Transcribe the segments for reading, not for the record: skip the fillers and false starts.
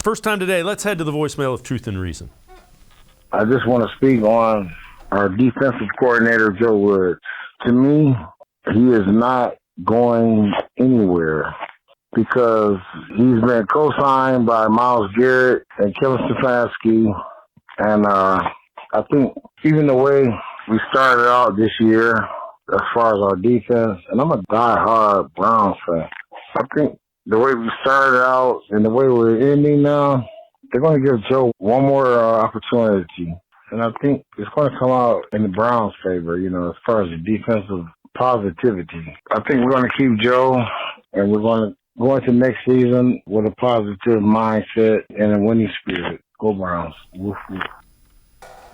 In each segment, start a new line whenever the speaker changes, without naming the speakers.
First time today, let's head to the voicemail of Truth and Reason.
I just want to speak on our defensive coordinator, Joe Woods. To me, he is not going anywhere because he's been co-signed by Myles Garrett and Kevin Stefanski. And I think even the way we started out this year, as far as our defense, and I'm a die-hard Browns fan, I think the way we started out and the way we're ending now, they're going to give Joe one more opportunity. And I think it's going to come out in the Browns' favor, as far as the defensive positivity. I think we're going to keep Joe, and we're going to go into next season with a positive mindset and a winning spirit. Go Browns. Woof, woof.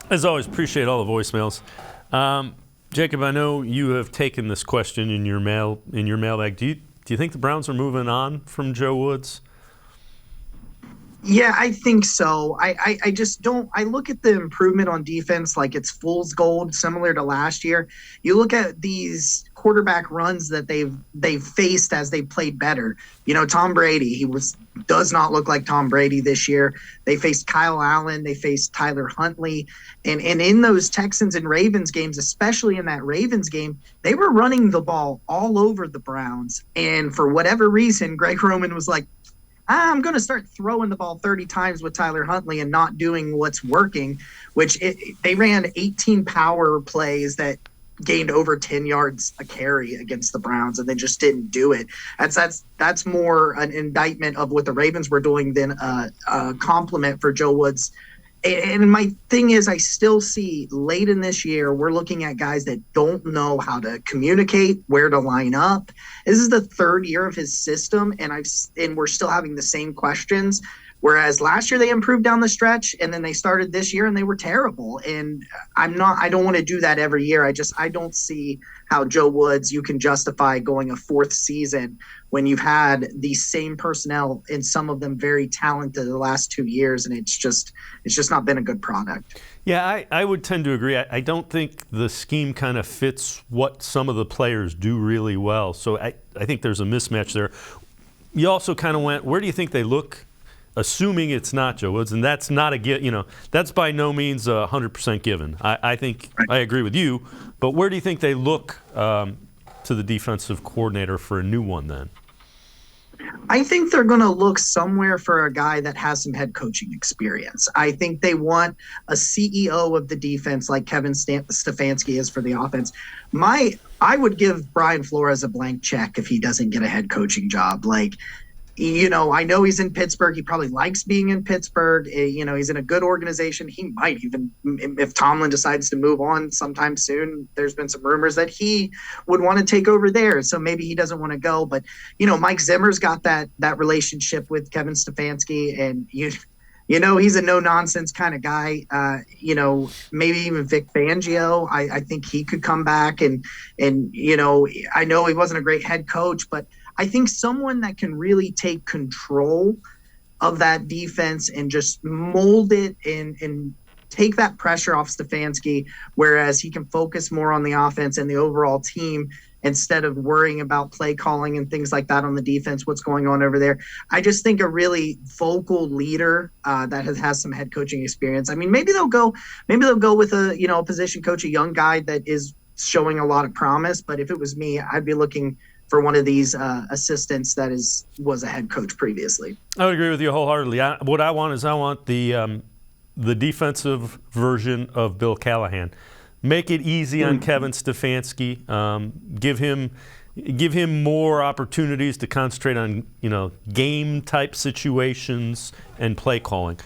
As always, appreciate all the voicemails. Jacob, I know you have taken this question in your mailbag. Do you think the Browns are moving on from Joe Woods?
Yeah, I think so. I just don't – I look at the improvement on defense like it's fool's gold, similar to last year. You look at these quarterback runs that they've faced as they played better. Tom Brady, does not look like Tom Brady this year. They faced Kyle Allen. They faced Tyler Huntley. And in those Texans and Ravens games, especially in that Ravens game, they were running the ball all over the Browns. And for whatever reason, Greg Roman was like, I'm going to start throwing the ball 30 times with Tyler Huntley and not doing what's working, they ran 18 power plays that gained over 10 yards a carry against the Browns, and they just didn't do it. That's more an indictment of what the Ravens were doing than a compliment for Joe Woods. And my thing is, I still see late in this year, we're looking at guys that don't know how to communicate, where to line up. This is the third year of his system, and we're still having the same questions. Whereas last year they improved down the stretch, and then they started this year and they were terrible. And I don't want to do that every year. I don't see how Joe Woods, you can justify going a fourth season when you've had the same personnel and some of them very talented the last 2 years, and it's just not been a good product.
Yeah, I would tend to agree. I don't think the scheme kind of fits what some of the players do really well. So I think there's a mismatch there. You also kind of went, where do you think they look? Assuming it's not Joe Woods, and that's not that's by no means 100% given. I think I agree with you, but where do you think they look to the defensive coordinator for a new one then?
I think they're going to look somewhere for a guy that has some head coaching experience. I think they want a CEO of the defense like Kevin Stefanski is for the offense. I would give Brian Flores a blank check if he doesn't get a head coaching job. I know he's in Pittsburgh. He probably likes being in Pittsburgh. He's in a good organization. He might even, if Tomlin decides to move on sometime soon, there's been some rumors that he would want to take over there. So maybe he doesn't want to go. But, Mike Zimmer's got that relationship with Kevin Stefanski, and he's a no-nonsense kind of guy. Maybe even Vic Fangio. I think he could come back and I know he wasn't a great head coach, but I think someone that can really take control of that defense and just mold it and take that pressure off Stefanski, whereas he can focus more on the offense and the overall team instead of worrying about play calling and things like that on the defense, what's going on over there. I just think a really vocal leader that has some head coaching experience. I mean, maybe they'll go with a position coach, a young guy that is showing a lot of promise. But if it was me, I'd be looking for one of these assistants that was a head coach previously.
I would agree with you wholeheartedly. What I want the defensive version of Bill Callahan. Make it easy on Kevin Stefanski. Give him more opportunities to concentrate on game type situations and play calling.